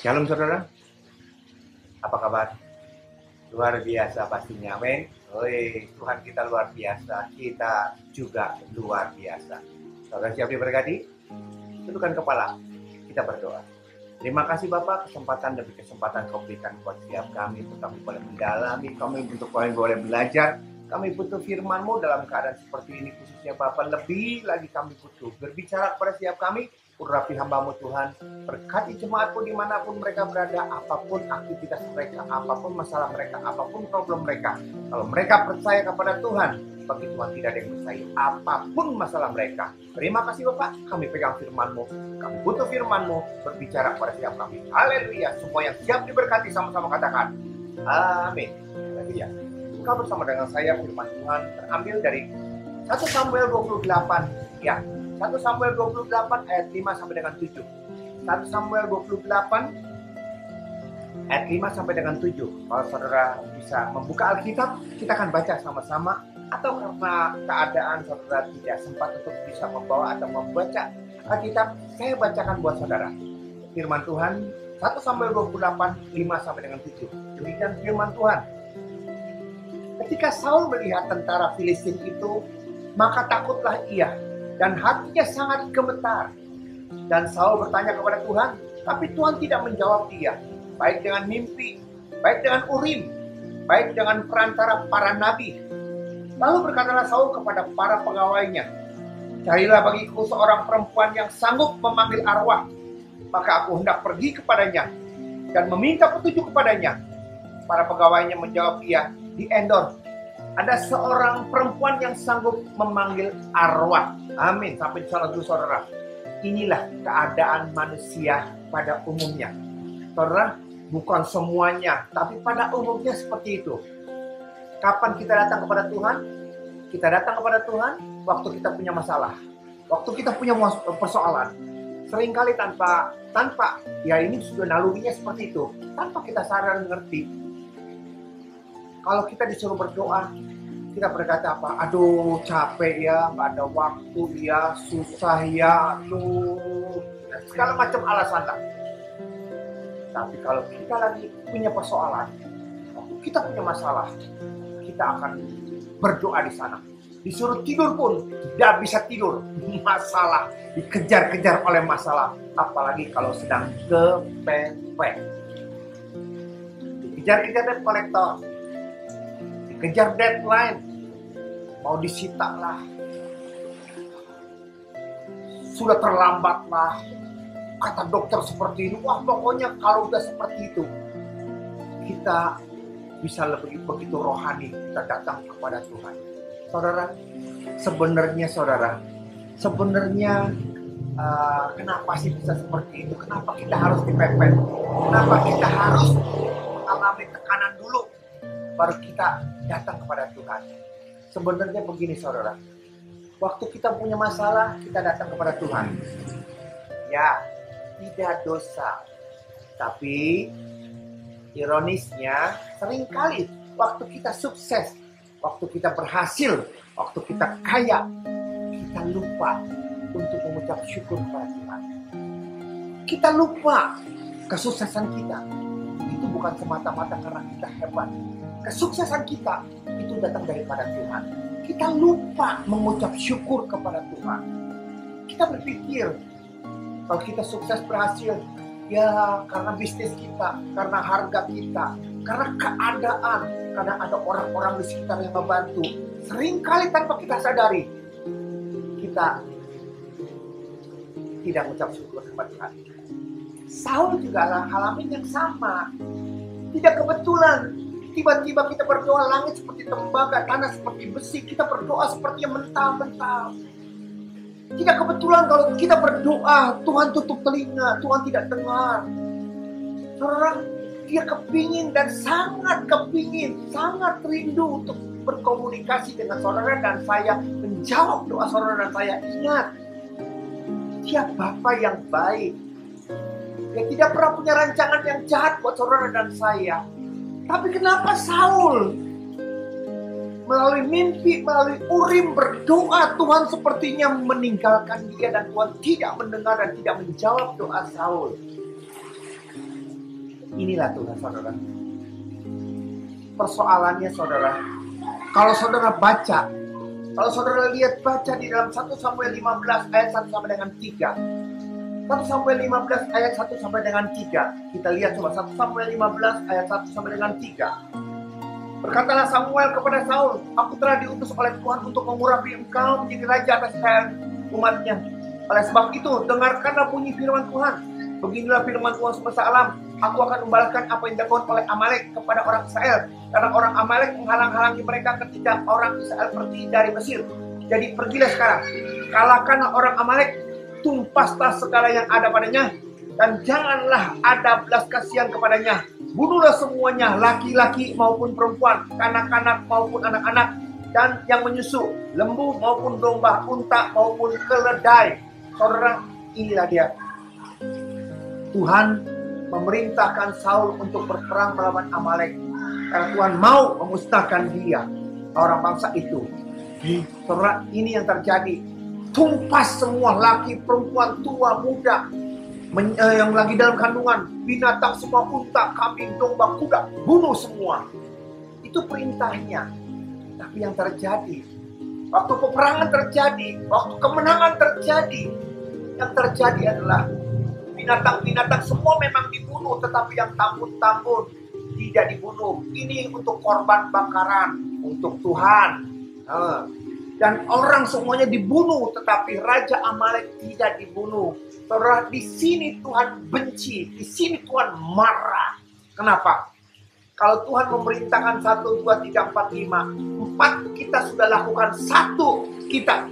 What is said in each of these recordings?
Shalom saudara, apa kabar? Luar biasa pastinya, amin. Oi, Tuhan kita luar biasa, kita juga luar biasa. Saudara siap diberkati? Tundukkan kepala, kita berdoa. Terima kasih Bapak, kesempatan demi kesempatan kau berikan buat setiap kami, untuk kami boleh mendalami, kami untuk kami boleh belajar. Kami butuh firman-Mu dalam keadaan seperti ini, khususnya Bapak, lebih lagi kami butuh berbicara kepada setiap kami. Urapi hamba-Mu Tuhan, berkati jemaat-Mu dimanapun mereka berada, apapun aktivitas mereka, apapun masalah mereka, apapun problem mereka. Kalau mereka percaya kepada Tuhan, bagi Tuhan tidak ada yang mustahil, apapun masalah mereka. Terima kasih Bapak, kami pegang firman-Mu, kami butuh firman-Mu, berbicara kepada setiap kami. Haleluya, semua yang siap diberkati sama-sama katakan, amin. Haleluya. Buka bersama dengan saya firman Tuhan, terambil dari 1 Samuel 28, ya. 1 Samuel 28 ayat 5 sampai dengan 7. 1 Samuel 28 ayat 5 sampai dengan 7. Kalau saudara bisa membuka Alkitab, kita akan baca sama-sama. Atau karena keadaan saudara tidak sempat untuk bisa membawa atau membaca Alkitab, saya bacakan buat saudara. Firman Tuhan 1 Samuel 28 5 sampai dengan 7. Demikian firman Tuhan. Ketika Saul melihat tentara Filistin itu, maka takutlah ia, dan hatinya sangat gemetar. Dan Saul bertanya kepada Tuhan, tapi Tuhan tidak menjawab dia, baik dengan mimpi, baik dengan urim, baik dengan perantara para nabi. Lalu berkatalah Saul kepada para pegawainya, carilah bagiku seorang perempuan yang sanggup memanggil arwah, maka aku hendak pergi kepadanya dan meminta petunjuk kepadanya. Para pegawainya menjawab dia, di Endor ada seorang perempuan yang sanggup memanggil arwah. Amin. Sampai di sana dulu saudara. Inilah keadaan manusia pada umumnya. Saudara, bukan semuanya, tapi pada umumnya seperti itu. Kapan kita datang kepada Tuhan? Kita datang kepada Tuhan waktu kita punya masalah, waktu kita punya persoalan. Seringkali tanpa ya ini sudah nalurinya seperti itu, tanpa kita sadar mengerti. Kalau kita disuruh berdoa, kita berkata apa? Aduh, capek ya, nggak ada waktu ya, susah ya, aduh, segala macam alasan lah. Tapi kalau kita lagi punya persoalan, kita punya masalah, kita akan berdoa di sana. Disuruh tidur pun tidak bisa tidur, masalah, dikejar-kejar oleh masalah, apalagi kalau sedang kepepet. Dikejar-kejar debt collector, dikejar deadline, mau disita lah, sudah terlambat lah, kata dokter seperti ini. Wah, pokoknya kalau udah seperti itu, kita bisa lebih begitu rohani, kita datang kepada Tuhan. Saudara, kenapa sih bisa seperti itu? Kenapa kita harus dipepet? Kenapa kita harus mengalami tekanan dulu, baru kita datang kepada Tuhan? Sebenarnya begini saudara, waktu kita punya masalah, kita datang kepada Tuhan. Ya, tidak dosa. Tapi ironisnya, seringkali waktu kita sukses, waktu kita berhasil, waktu kita kaya, kita lupa untuk mengucap syukur kepada Tuhan. Kita lupa kesuksesan kita. Itu bukan semata-mata karena kita hebat. Kesuksesan kita itu datang daripada Tuhan. Kita lupa mengucap syukur kepada Tuhan. Kita berpikir kalau kita sukses berhasil, ya karena bisnis kita, karena harga kita, karena keadaan, karena ada orang-orang di sekitar yang membantu. Seringkali tanpa kita sadari, kita tidak mengucap syukur kepada Tuhan. Saul juga alami yang sama. Tidak kebetulan tiba-tiba kita berdoa, langit seperti tembaga, tanah seperti besi. Kita berdoa seperti yang mental-mental. Tidak kebetulan kalau kita berdoa, Tuhan tutup telinga, Tuhan tidak dengar. Saudara, dia kepingin dan sangat kepingin, sangat rindu untuk berkomunikasi dengan saudara dan saya, menjawab doa saudara dan saya. Ingat, dia Bapa yang baik. Dia tidak pernah punya rancangan yang jahat buat saudara dan saya. Tapi kenapa Saul melalui mimpi, melalui urim berdoa, Tuhan sepertinya meninggalkan dia dan Tuhan tidak mendengar dan tidak menjawab doa Saul. Inilah Tuhan, saudara. Persoalannya, saudara, kalau saudara baca, kalau saudara baca di dalam 1 Samuel 15 ayat 1 sampai dengan 3. 1 Samuel 15 ayat 1 sampai dengan 3. Kita lihat coba 1 Samuel 15 ayat 1 sampai dengan 3. Berkatalah Samuel kepada Saul, aku telah diutus oleh Tuhan untuk mengurapi engkau menjadi raja atas umatnya. Oleh sebab itu, dengarkanlah bunyi firman Tuhan. Beginilah firman Tuhan semesta alam. Aku akan membalaskan apa yang dilakukan oleh Amalek kepada orang Israel. Karena orang Amalek menghalang-halangi mereka ketika orang Israel pergi dari Mesir. Jadi pergilah sekarang, kalahkanlah orang Amalek, tumpaslah segala yang ada padanya, dan janganlah ada belas kasihan kepadanya. Bunuhlah semuanya, laki-laki maupun perempuan, kanak-kanak maupun anak-anak, dan yang menyusu, lembu maupun domba, unta maupun keledai. Saudara, inilah dia. Tuhan memerintahkan Saul untuk berperang melawan Amalek. Karena Tuhan mau memusnahkan dia, orang bangsa itu. Saudara, ini yang terjadi. Tumpas semua, laki, perempuan, tua, muda, yang lagi dalam kandungan, binatang semua, unta, kambing, domba, kuda, bunuh semua. Itu perintahnya. Tapi yang terjadi, waktu peperangan terjadi, waktu kemenangan terjadi, yang terjadi adalah binatang-binatang semua memang dibunuh, tetapi yang tambun-tambun tidak dibunuh. Ini untuk korban bakaran, untuk Tuhan. Dan orang semuanya dibunuh, tetapi Raja Amalek tidak dibunuh. Saudara, di sini Tuhan benci, di sini Tuhan marah. Kenapa? Kalau Tuhan memerintahkan 1, 2, 3, 4, 5, 4 kita sudah lakukan, 1 kita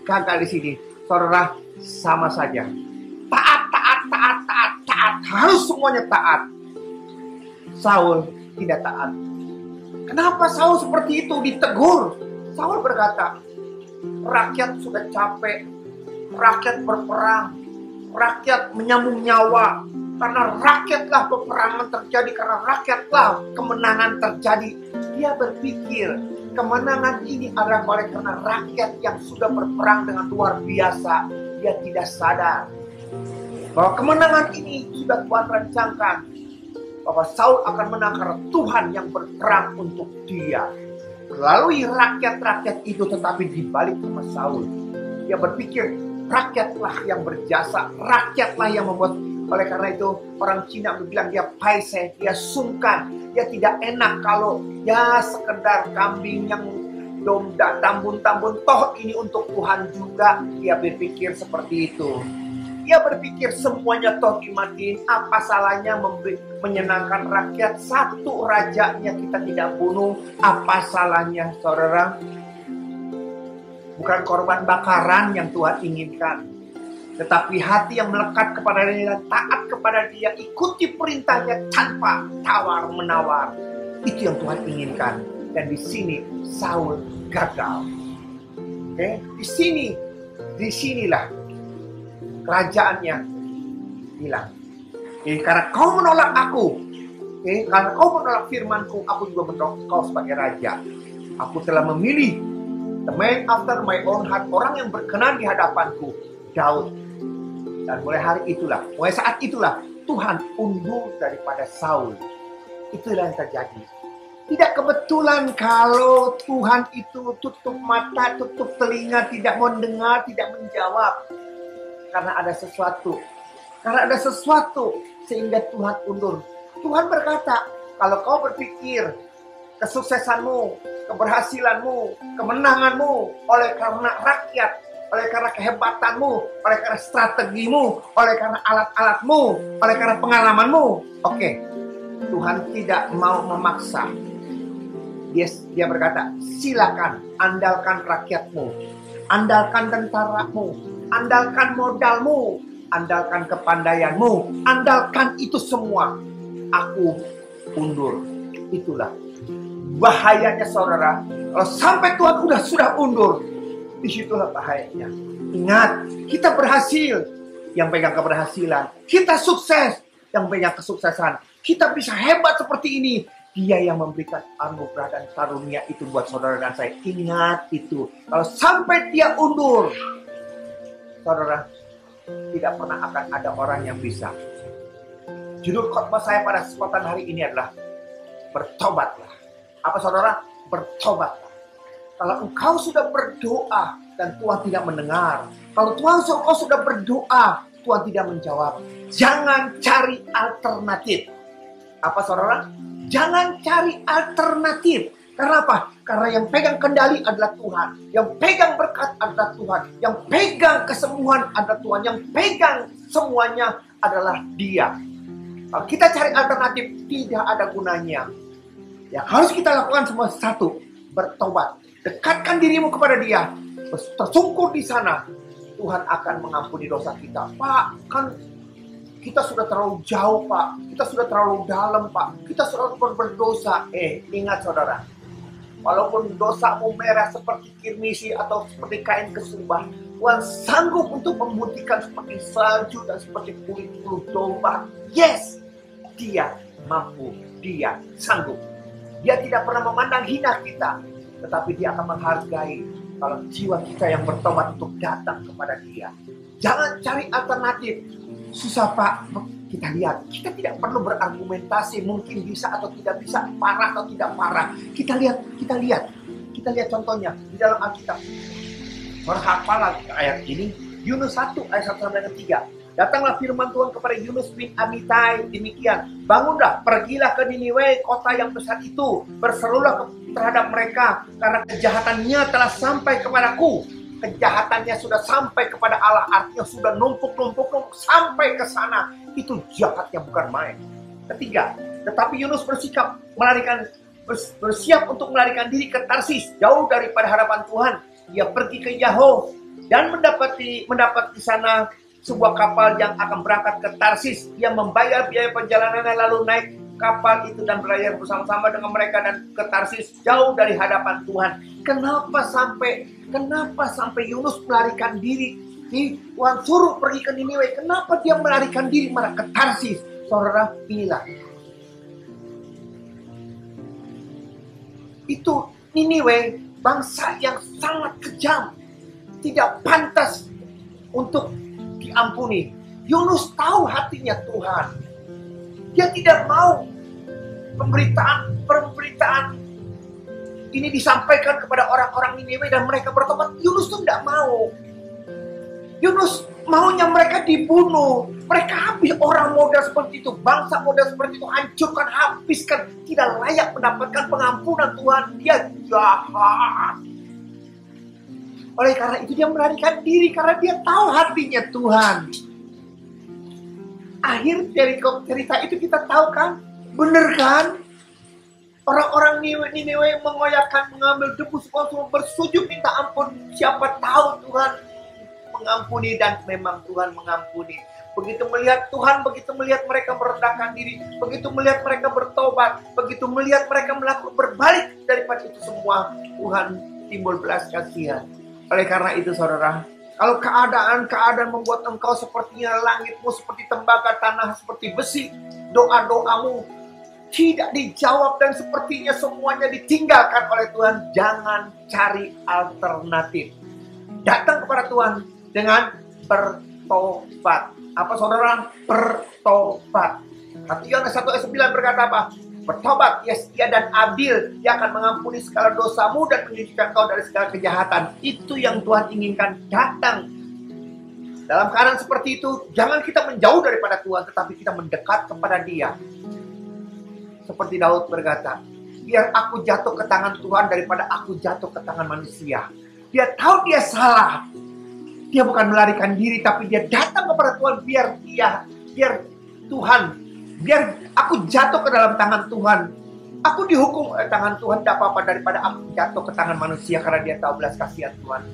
gagal di sini. Saudara, sama saja. Taat. Harus semuanya taat. Saul tidak taat. Kenapa Saul seperti itu? Ditegur. Saul berkata, rakyat sudah capek, rakyat berperang, rakyat menyambung nyawa, karena rakyatlah peperangan terjadi, karena rakyatlah kemenangan terjadi. Dia berpikir kemenangan ini adalah oleh karena rakyat yang sudah berperang dengan luar biasa. Dia tidak sadar bahwa kemenangan ini sudah Tuhan rencangkan, bahwa Saul akan menang karena Tuhan yang berperang untuk dia. Melalui rakyat-rakyat itu, tetapi dibalik sama Saul, dia berpikir rakyatlah yang berjasa, rakyatlah yang membuat. Oleh karena itu orang Cina bilang dia paise, dia sungkan, dia tidak enak kalau ya sekedar kambing yang domba tambun-tambun, toh ini untuk Tuhan juga. Dia berpikir seperti itu. Dia berpikir semuanya toh dimatiin, apa salahnya menyenangkan rakyat, 1 rajanya kita tidak bunuh, apa salahnya, saudara? Bukan korban bakaran yang Tuhan inginkan, tetapi hati yang melekat kepada dia, taat kepada dia, ikuti perintahnya tanpa tawar-menawar. Itu yang Tuhan inginkan. Dan di sini Saul gagal. Disinilah kerajaannya hilang. Karena kau menolak aku, karena kau menolak firmanku, aku juga menolak kau sebagai raja. Aku telah memilih the man after my own heart, orang yang berkenan di hadapanku, Daud. Dan mulai saat itulah Tuhan undur daripada Saul. Itulah yang terjadi. Tidak kebetulan kalau Tuhan itu tutup mata, tutup telinga, tidak mendengar, tidak menjawab. Karena ada sesuatu sehingga Tuhan undur. Tuhan berkata, kalau kau berpikir kesuksesanmu, keberhasilanmu, kemenanganmu oleh karena rakyat, oleh karena kehebatanmu, oleh karena strategimu, oleh karena alat-alatmu, oleh karena pengalamanmu, oke, Tuhan tidak mau memaksa. Dia berkata, silakan andalkan rakyatmu, andalkan tentaramu, andalkan modalmu, andalkan kepandaianmu, andalkan itu semua. Aku undur. Itulah bahayanya, saudara. Kalau sampai Tuhan sudah undur, disitulah bahayanya. Ingat, kita berhasil, yang pegang keberhasilan. Kita sukses, yang pegang kesuksesan. Kita bisa hebat seperti ini. Dia yang memberikan anugerah dan karunia itu buat saudara dan saya. Ingat itu. Kalau sampai dia undur, saudara, tidak pernah akan ada orang yang bisa Judul khotbah saya pada kesempatan hari ini adalah bertobatlah. Apa saudara? Bertobatlah. Kalau engkau sudah berdoa dan Tuhan tidak mendengar, kalau engkau sudah berdoa, Tuhan tidak menjawab, jangan cari alternatif. Apa saudara? Jangan cari alternatif. Karena apa? Karena yang pegang kendali adalah Tuhan. Yang pegang berkat adalah Tuhan. Yang pegang kesembuhan adalah Tuhan. Yang pegang semuanya adalah Dia. Kalau kita cari alternatif, tidak ada gunanya. Yang harus kita lakukan semua satu, bertobat. Dekatkan dirimu kepada Dia. Tersungkur di sana. Tuhan akan mengampuni dosa kita. Pak, kan kita sudah terlalu jauh, Pak. Kita sudah terlalu dalam, Pak. Kita sudah berdosa. Ingat saudara. Walaupun dosamu merah seperti kirmisi atau seperti kain kesubah, Tuhan sanggup untuk memutihkan seperti salju dan seperti kulit bulu domba. Yes, Dia mampu. Dia sanggup. Dia tidak pernah memandang hina kita, tetapi Dia akan menghargai kalau jiwa kita yang bertobat untuk datang kepada Dia. Jangan cari alternatif. Susah, Pak. Kita lihat, kita tidak perlu berargumentasi mungkin bisa atau tidak bisa, parah atau tidak parah. Kita lihat contohnya di dalam Alkitab. Berhafalah ayat ini, Yunus 1 ayat 1 sampai 3. Datanglah firman Tuhan kepada Yunus bin Amittai demikian, bangunlah, pergilah ke Niniwe, kota yang besar itu, berserulah terhadap mereka karena kejahatannya telah sampai kepadaku. Kejahatannya sudah sampai kepada Allah, artinya sudah numpuk sampai ke sana. Itu jahatnya bukan main. Ketiga, tetapi Yunus bersiap untuk melarikan diri ke Tarsis, jauh daripada hadapan Tuhan. Ia pergi ke Yaho dan mendapat di sana sebuah kapal yang akan berangkat ke Tarsis. Ia membayar biaya perjalanannya lalu naik kapal itu dan berlayar bersama-sama dengan mereka dan ke Tarsis, jauh dari hadapan Tuhan. Kenapa sampai Yunus melarikan diri? Tuhan suruh pergi ke Niniwe. Kenapa dia melarikan diri malah ke Tarsis? Saudara, inilah. Itu Niniwe, bangsa yang sangat kejam. Tidak pantas untuk diampuni. Yunus tahu hatinya Tuhan. Dia tidak mau pemberitaan ini disampaikan kepada orang-orang Niniwe dan mereka bertobat. Yunus tuh tidak mau. Yunus maunya mereka dibunuh. Mereka habis, orang modal seperti itu, bangsa modal seperti itu, hancurkan, habiskan. Tidak layak mendapatkan pengampunan Tuhan. Dia jahat. Oleh karena itu dia melarikan diri, karena dia tahu hatinya Tuhan. Akhir dari cerita itu kita tahu kan? Bener kan? Orang-orang Niniwe mengoyakkan, mengambil debu sekonsum, bersujud minta ampun. Siapa tahu Tuhan mengampuni, dan memang Tuhan mengampuni. Begitu melihat mereka merendahkan diri, begitu melihat mereka bertobat, begitu melihat mereka melakukan berbalik daripada itu semua, Tuhan timbul belas kasihan. Oleh karena itu saudara, kalau keadaan membuat engkau sepertinya langitmu seperti tembaga, tanah seperti besi, doa-doamu tidak dijawab dan sepertinya semuanya ditinggalkan oleh Tuhan, jangan cari alternatif. Datang kepada Tuhan dengan bertobat. Apa saudara? Bertobat. 1 Yohanes 1 ayat 9 berkata apa? Bertobat, ia setia dan adil. Dia akan mengampuni segala dosamu dan menyucikan kau dari segala kejahatan. Itu yang Tuhan inginkan. Datang. Dalam keadaan seperti itu, jangan kita menjauh daripada Tuhan, tetapi kita mendekat kepada Dia. Seperti Daud berkata, biar aku jatuh ke tangan Tuhan daripada aku jatuh ke tangan manusia. Dia tahu dia salah. Dia bukan melarikan diri, tapi dia datang kepada Tuhan biar aku jatuh ke dalam tangan Tuhan. Aku dihukum oleh tangan Tuhan, tidak apa-apa daripada aku jatuh ke tangan manusia, karena dia tahu belas kasihan Tuhan.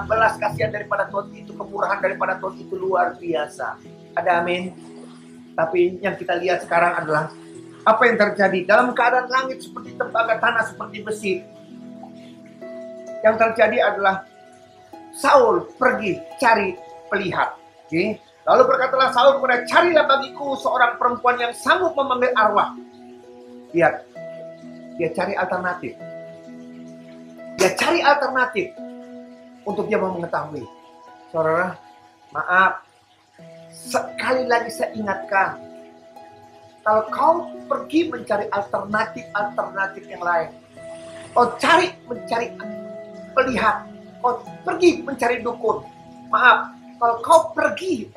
Belas kasihan daripada Tuhan itu, kemurahan daripada Tuhan itu luar biasa. Ada amin. Tapi yang kita lihat sekarang adalah apa yang terjadi dalam keadaan langit seperti tembaga, tanah seperti besi. Yang terjadi adalah Saul pergi cari pelihat. Okay? Lalu berkatalah Saul kepada, carilah bagiku seorang perempuan yang sanggup memanggil arwah. Lihat, dia cari alternatif. Dia cari alternatif untuk dia mau mengetahui. Saudara, maaf, sekali lagi saya ingatkan, kalau kau pergi mencari alternatif yang lain, kau mencari pelihat, kau pergi mencari dukun. Maaf, kalau kau pergi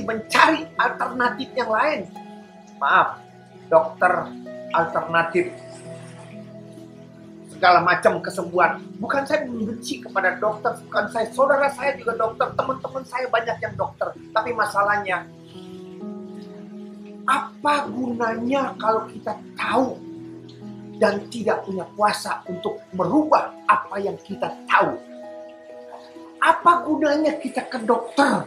mencari alternatif yang lain, maaf, dokter alternatif, segala macam kesembuhan. Bukan saya membenci kepada dokter, bukan saya, saudara saya juga dokter, teman-teman saya banyak yang dokter. Tapi masalahnya, apa gunanya kalau kita tahu dan tidak punya kuasa untuk merubah apa yang kita tahu? Apa gunanya kita ke dokter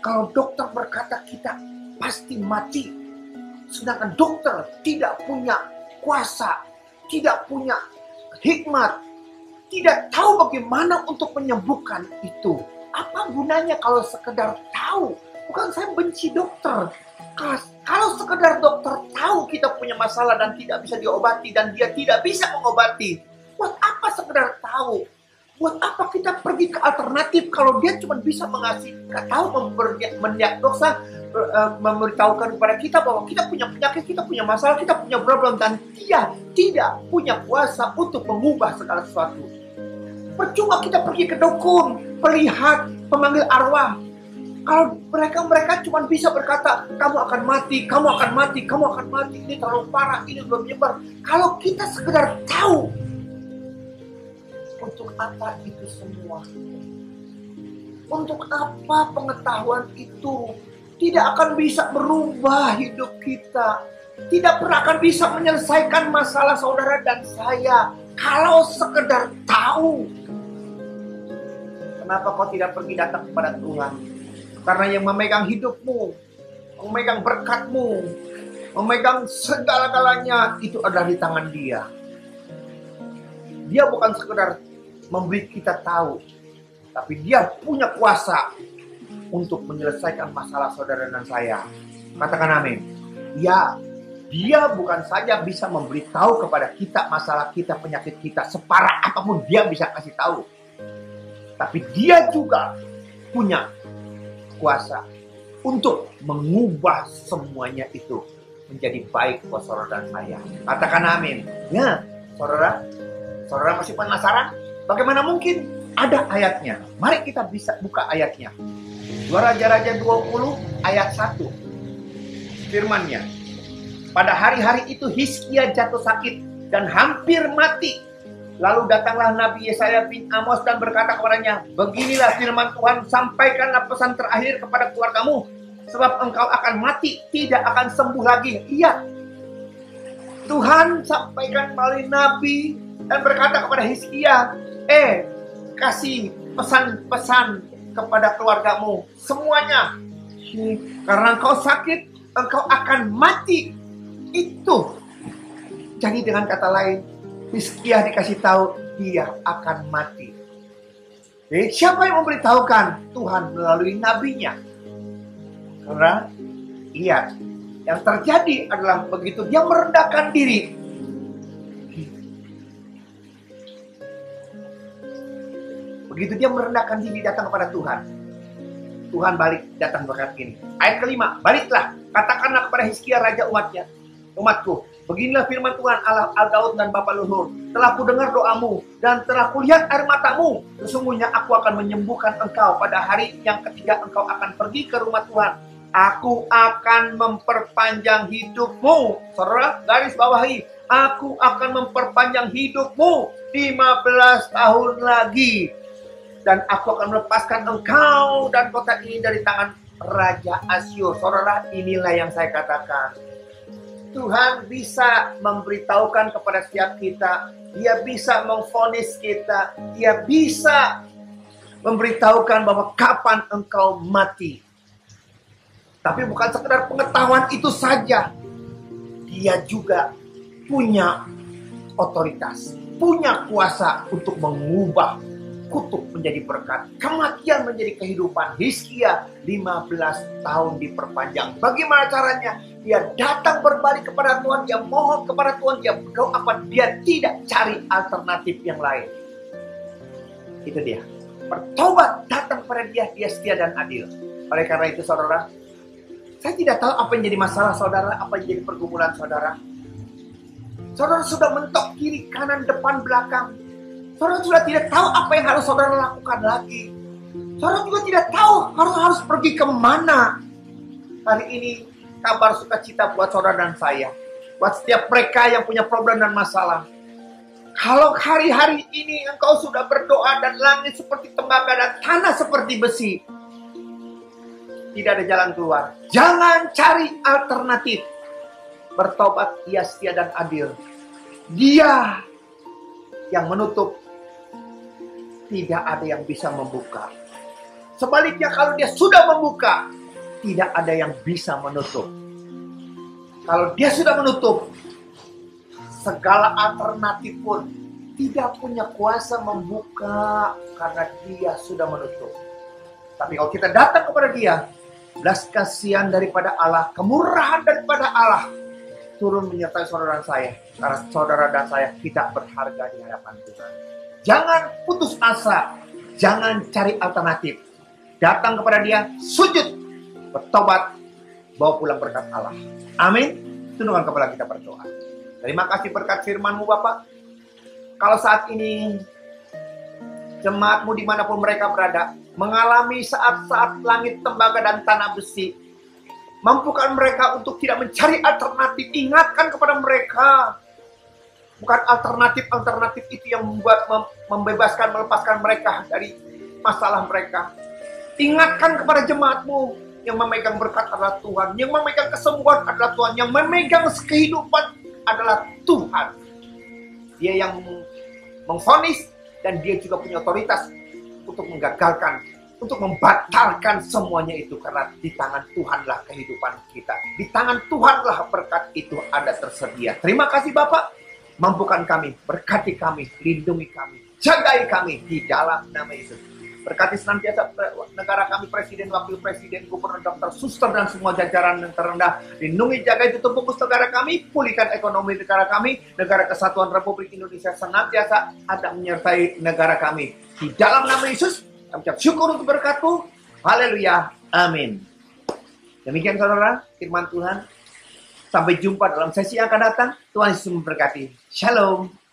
kalau dokter berkata kita pasti mati, sedangkan dokter tidak punya kuasa, tidak punya hikmat, tidak tahu bagaimana untuk menyembuhkan itu? Apa gunanya kalau sekedar tahu? Bukan saya benci dokter. Kalau sekedar dokter tahu kita punya masalah dan tidak bisa diobati dan dia tidak bisa mengobati, buat apa sekedar tahu? Buat apa kita pergi ke alternatif kalau dia cuma bisa mendiagnosa, memberitahukan kepada kita bahwa kita punya penyakit, kita punya masalah, kita punya problem, dan dia tidak punya kuasa untuk mengubah segala sesuatu. Percuma kita pergi ke dukun, pelihat, pemanggil arwah. Kalau mereka cuma bisa berkata, kamu akan mati, kamu akan mati, kamu akan mati, ini terlalu parah, ini belum menyebar. Kalau kita sekedar tahu, untuk apa itu semua? Untuk apa pengetahuan itu? Tidak akan bisa merubah hidup kita. Tidak pernah akan bisa menyelesaikan masalah saudara dan saya kalau sekedar tahu. Kenapa kau tidak pergi datang kepada Tuhan? Karena yang memegang hidupmu, memegang berkatmu, memegang segala-galanya itu adalah di tangan Dia. Dia bukan sekedar memberi kita tahu, tapi Dia punya kuasa untuk menyelesaikan masalah saudara dan saya. Katakan amin. Ya, Dia bukan saja bisa memberitahu kepada kita masalah kita, penyakit kita, separah apapun Dia bisa kasih tahu. Tapi Dia juga punya kuasa untuk mengubah semuanya itu menjadi baik buat saudara dan saya. Katakan amin. Ya, saudara masih penasaran? Bagaimana mungkin? Ada ayatnya. Mari kita bisa buka ayatnya. 2 Raja-Raja 20 ayat 1. Firman-Nya. Pada hari-hari itu Hizkia jatuh sakit dan hampir mati. Lalu datanglah Nabi Yesaya bin Amos dan berkata kepadanya, beginilah firman Tuhan, sampaikanlah pesan terakhir kepada keluargamu, sebab engkau akan mati, tidak akan sembuh lagi. Iya, Tuhan sampaikan melalui Nabi dan berkata kepada Hizkia, kasih pesan-pesan kepada keluargamu semuanya. Karena engkau sakit, engkau akan mati. Itu. Jadi dengan kata lain, Hizkia dikasih tahu dia akan mati. Jadi siapa yang memberitahukan? Tuhan melalui nabinya. Karena lihat, yang terjadi adalah begitu dia merendahkan diri, begitu dia merendahkan diri datang kepada Tuhan, Tuhan balik datang berkat ini. Ayat kelima, baliklah, katakanlah kepada Hizkia raja umatku, beginilah firman Tuhan Allah Al-Daud dan Bapa Luhur, telah kudengar doamu dan telah kulihat air matamu. Sesungguhnya aku akan menyembuhkan engkau pada hari yang ketiga engkau akan pergi ke rumah Tuhan. Aku akan memperpanjang hidupmu. Saudara, garis bawahi, aku akan memperpanjang hidupmu 15 tahun lagi. Dan aku akan melepaskan engkau dan kota ini dari tangan Raja Asyur. Saudara, inilah yang saya katakan. Tuhan bisa memberitahukan kepada setiap kita. Dia bisa memvonis kita. Dia bisa memberitahukan bahwa kapan engkau mati. Tapi bukan sekedar pengetahuan itu saja. Dia juga punya otoritas, punya kuasa untuk mengubah kutuk menjadi berkat, kematian menjadi kehidupan. Hizkia 15 tahun diperpanjang. Bagaimana caranya? Dia datang berbalik kepada Tuhan, dia mohon kepada Tuhan, dia berdoa, dia tidak cari alternatif yang lain. Itu dia. Bertobat, datang kepada dia, dia setia dan adil. Oleh karena itu saudara, Saya tidak tahu apa yang jadi masalah saudara, apa yang jadi pergumulan saudara. Saudara sudah mentok kiri, kanan, depan, belakang. Saudara sudah tidak tahu apa yang harus saudara lakukan lagi. Saudara juga tidak tahu harus pergi kemana. Hari ini kabar sukacita buat saudara dan saya. Buat setiap mereka yang punya problem dan masalah. Kalau hari-hari ini engkau sudah berdoa dan langit seperti tembaga dan tanah seperti besi, tidak ada jalan keluar. Jangan cari alternatif. Bertobat, Dia setia dan adil. Dia yang menutup, tidak ada yang bisa membuka. Sebaliknya kalau Dia sudah membuka, tidak ada yang bisa menutup. Kalau Dia sudah menutup, segala alternatif pun tidak punya kuasa membuka karena Dia sudah menutup. Tapi kalau kita datang kepada Dia, belas kasihan daripada Allah, kemurahan daripada Allah turun menyertai saudara dan saya. Karena saudara dan saya tidak berharga di hadapan Tuhan. Jangan putus asa, jangan cari alternatif. Datang kepada Dia, sujud, bertobat, bawa pulang berkat Allah. Amin. Tundukkan kepala kita berdoa. Terima kasih berkat firman-Mu Bapak. Kalau saat ini jemaat-Mu dimanapun mereka berada, mengalami saat-saat langit tembaga dan tanah besi, mampukan mereka untuk tidak mencari alternatif. Ingatkan kepada mereka, bukan alternatif itu yang membuat membebaskan, melepaskan mereka dari masalah mereka. Ingatkan kepada jemaat-Mu, yang memegang berkat adalah Tuhan, yang memegang kesembuhan adalah Tuhan, yang memegang kehidupan adalah Tuhan. Dia yang memvonis dan Dia juga punya otoritas untuk menggagalkan, untuk membatalkan semuanya itu. Karena di tangan Tuhanlah kehidupan kita. Di tangan Tuhanlah berkat itu ada tersedia. Terima kasih Bapak. Mampukan kami, berkati kami, lindungi kami, jagai kami di dalam nama Yesus. Berkati senantiasa negara kami, presiden, wakil presiden, gubernur, dokter, suster, dan semua jajaran yang terendah. Lindungi, jaga itu bungkus negara kami, pulihkan ekonomi negara kami, negara kesatuan Republik Indonesia senantiasa ada menyertai negara kami. Di dalam nama Yesus, kami ucap syukur untuk berkat-Mu. Haleluya. Amin. Demikian saudara, firman Tuhan. Sampai jumpa dalam sesi yang akan datang. Tuhan Yesus memberkati. Shalom.